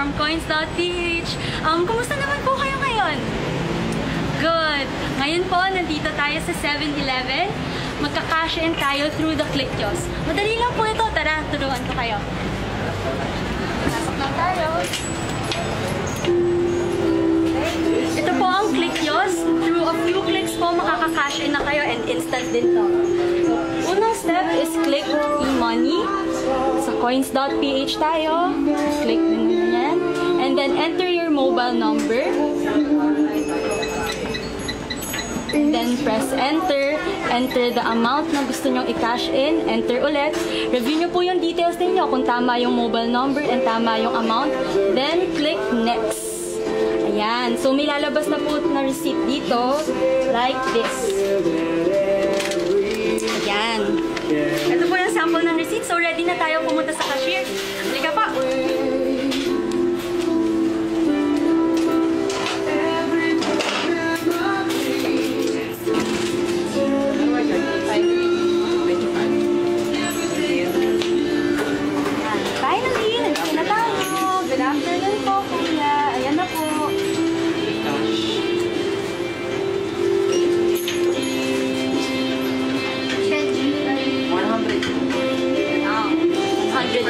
from coins.ph. Kumusta naman po kayo ngayon? Good! Ngayon po, nandito tayo sa 7-Eleven. Magka-cash in tayo through the Click Kiosk. Madali lang po ito. Tara, turuan ko kayo. Pasok lang tayo. Ito po ang Click Kiosk. Through a few clicks po, makaka-cash in na kayo and instant din to. So, unang step is click e-money. Sa coins.ph tayo. Click din yan. And then enter your mobile number. And then press enter. Enter the amount na gusto nyong i-cash in. Enter ulit. Review nyo po yung details ninyo kung tama yung mobile number and tama yung amount. Then click next. Ayan. So may lalabas na po na receipt dito. Like this. Ayan. Ito po yung sample ng receipt. So ready na tayo pumunta sa cashier. Halika pa.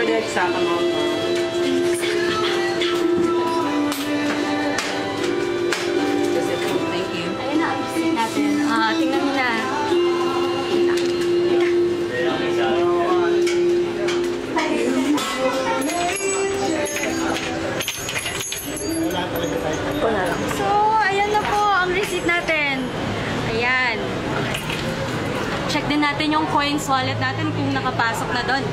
Exact amount. Thank you. Ayan na, ayusin natin. Tingnan mo na. So, ayan na po ang receipt natin. Ayan. Check din natin yung coins wallet natin kung nakapasok na doon.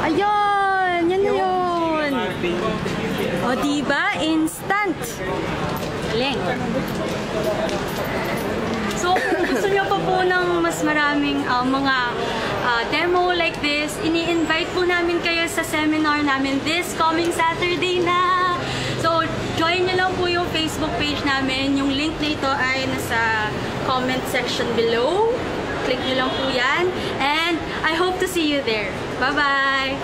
Ayun! Yan na yun! O, diba? Instant! Galing! So, kung gusto nyo pa po ng mas maraming mga demo like this, ini-invite po namin kayo sa seminar namin this coming Saturday na! So, join nyo lang po yung Facebook page namin. Yung link na ito ay nasa comment section below. Click nyo lang po yan. And I hope to see you there. Bye-bye!